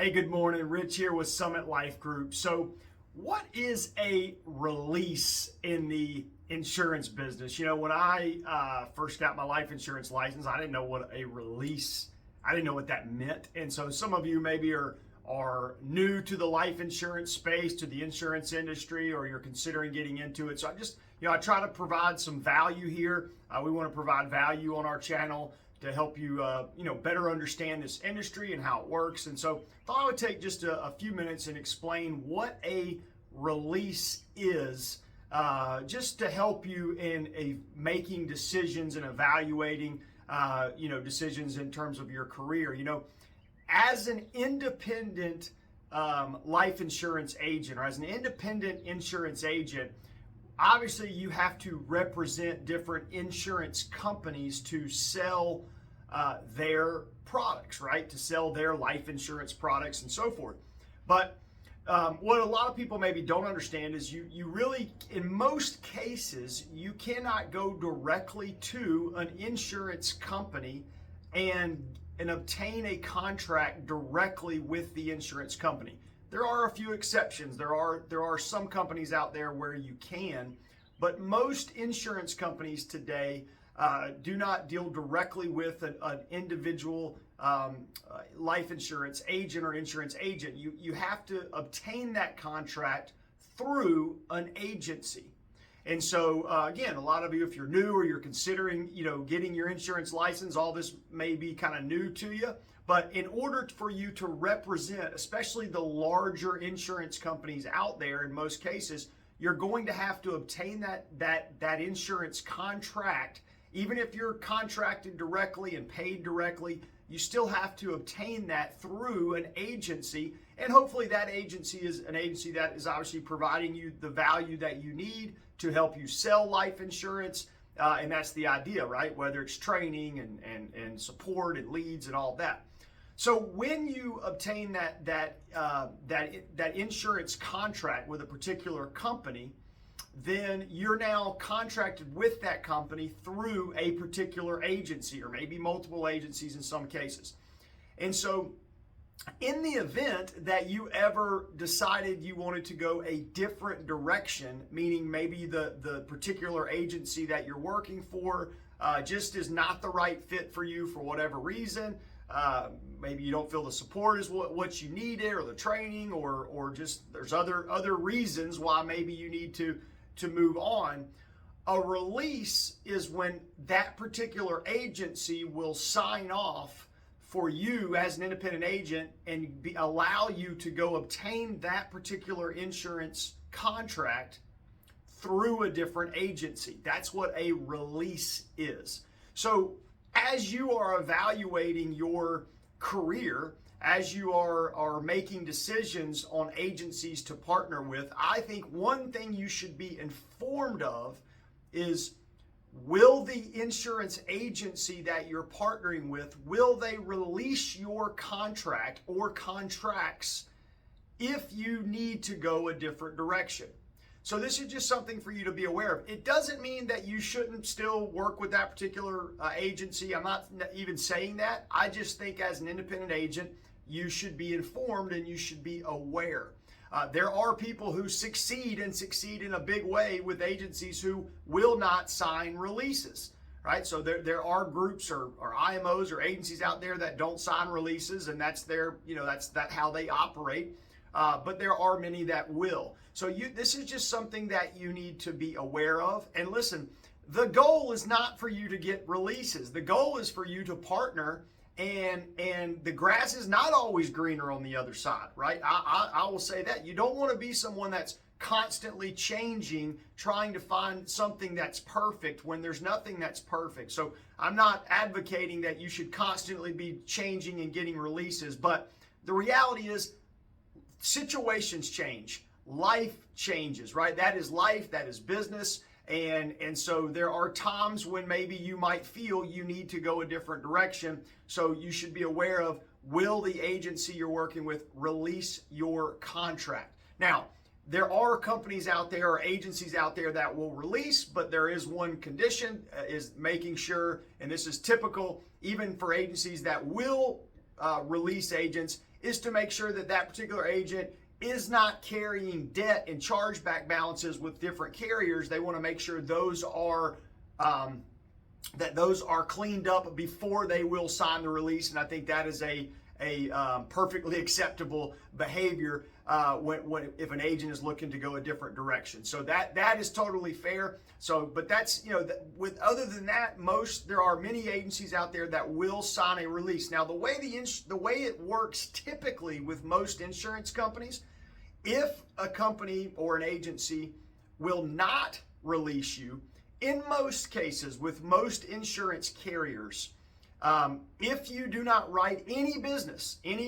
Hey, good morning. Rich here with Summit Life Group. So, what is a release in the insurance business? When I first got my life insurance license, I didn't know what a release. I didn't know what that meant. And so, some of you maybe are new to the life insurance space, to the insurance industry, or you're considering getting into it. So, I try to provide some value here. We want to provide value on our channel to help you, better understand this industry and how it works. And so thought I would take just a few minutes and explain what a release is, just to help you in making decisions and evaluating, decisions in terms of your career. As an independent life insurance agent, or as an independent insurance agent, obviously you have to represent different insurance companies to sell their products, right? To sell their life insurance products and so forth. But what a lot of people maybe don't understand is you really, in most cases, you cannot go directly to an insurance company and obtain a contract directly with the insurance company. There are a few exceptions. There are some companies out there where you can, but most insurance companies today do not deal directly with an individual life insurance agent or insurance agent. You have to obtain that contract through an agency. And so, again, a lot of you, if you're new or you're considering, getting your insurance license, all this may be kind of new to you. But in order for you to represent, especially the larger insurance companies out there, in most cases, you're going to have to obtain that insurance contract. Even if you're contracted directly and paid directly, you still have to obtain that through an agency. And hopefully that agency is an agency that is obviously providing you the value that you need to help you sell life insurance. And that's the idea, right? Whether it's training and support and leads and all that. So when you obtain that insurance contract with a particular company, then you're now contracted with that company through a particular agency, or maybe multiple agencies in some cases. And so in the event that you ever decided you wanted to go a different direction, meaning maybe the particular agency that you're working for just is not the right fit for you for whatever reason, maybe you don't feel the support is what you needed, or the training, or just there's other reasons why maybe you need to move on. A release is when that particular agency will sign off for you as an independent agent and allow you to go obtain that particular insurance contract through a different agency. That's what a release is. So as you are evaluating your career, as you are making decisions on agencies to partner with, I think one thing you should be informed of is, will the insurance agency that you're partnering with, will they release your contract or contracts if you need to go a different direction? So this is just something for you to be aware of. It doesn't mean that you shouldn't still work with that particular agency. I'm not even saying that. I just think as an independent agent, you should be informed and you should be aware. There are people who succeed in a big way with agencies who will not sign releases, right? So there are groups or IMOs or agencies out there that don't sign releases, and that's how they operate. But there are many that will. So this is just something that you need to be aware of. And listen, the goal is not for you to get releases. The goal is for you to partner, and the grass is not always greener on the other side, right? I will say that. You don't want to be someone that's constantly changing, trying to find something that's perfect when there's nothing that's perfect. So I'm not advocating that you should constantly be changing and getting releases, but the reality is situations change. Life changes, right? That is life, that is business. And so there are times when maybe you might feel you need to go a different direction. So you should be aware of, will the agency you're working with release your contract? Now, there are companies out there or agencies out there that will release, but there is one condition, is making sure, and this is typical even for agencies that will release agents is to make sure that that particular agent is not carrying debt and chargeback balances with different carriers. They want to make sure those are cleaned up before they will sign the release, and I think that is a perfectly acceptable behavior if an agent is looking to go a different direction. So that is totally fair. So, but that's, with other than that, there are many agencies out there that will sign a release. Now, the way it works typically with most insurance companies, if a company or an agency will not release you, in most cases with most insurance carriers, if you do not write any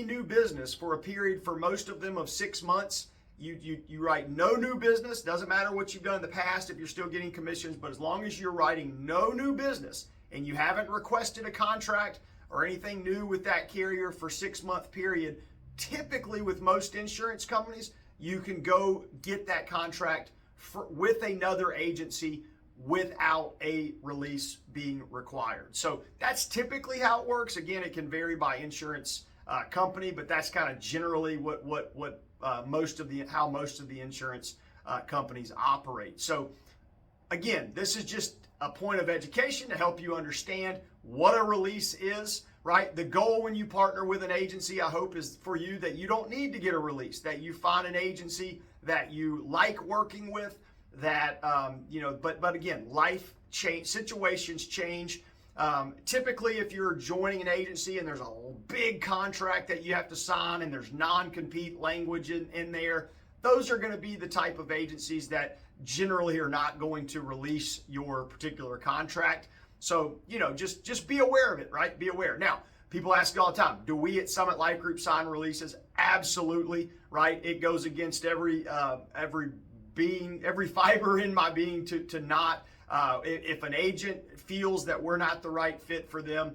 new business for a period, for most of them, of 6 months, you write no new business. Doesn't matter what you've done in the past if you're still getting commissions, but as long as you're writing no new business and you haven't requested a contract or anything new with that carrier for 6-month period, typically with most insurance companies, you can go get that contract with another agency without a release being required. So that's typically how it works. Again, it can vary by insurance company, but that's kind of generally how most of the insurance companies operate. So again, this is just a point of education to help you understand what a release is, right? The goal when you partner with an agency, I hope, is for you that you don't need to get a release, that you find an agency that you like working with, that, but again, life change, situations change. Typically, if you're joining an agency and there's a big contract that you have to sign and there's non-compete language in there, those are going to be the type of agencies that generally are not going to release your particular contract. So, just be aware of it, right? Be aware. Now, people ask all the time, do we at Summit Life Group sign releases? Absolutely, right? It goes against every fiber in my being to not. If an agent feels that we're not the right fit for them,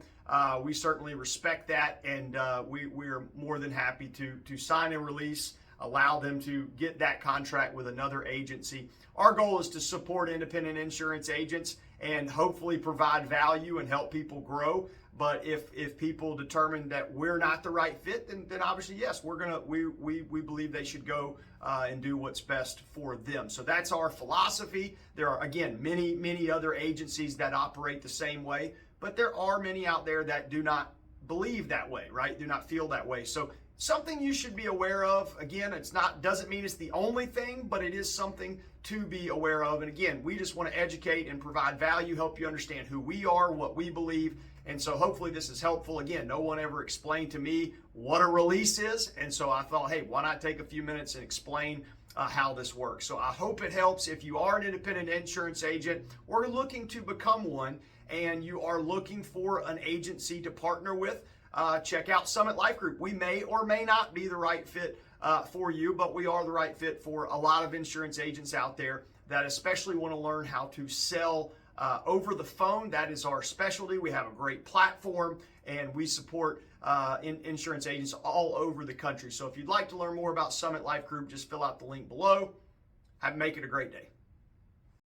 we certainly respect that, and we're more than happy to sign a release, allow them to get that contract with another agency. Our goal is to support independent insurance agents and hopefully provide value and help people grow. But if people determine that we're not the right fit, then obviously, yes, we believe they should go and do what's best for them. So that's our philosophy. There are, again, many other agencies that operate the same way, but there are many out there that do not believe that way, right? Do not feel that way. So something you should be aware of. Again, doesn't mean it's the only thing, but it is something to be aware of. And again, we just want to educate and provide value, help you understand who we are, what we believe. And so hopefully this is helpful. Again, no one ever explained to me what a release is. And so I thought, hey, why not take a few minutes and explain how this works? So I hope it helps. If you are an independent insurance agent or looking to become one, and you are looking for an agency to partner with, check out Summit Life Group. We may or may not be the right fit for you, but we are the right fit for a lot of insurance agents out there that especially want to learn how to sell over the phone. That is our specialty. We have a great platform, and we support insurance agents all over the country. So if you'd like to learn more about Summit Life Group, just fill out the link below. Make it a great day.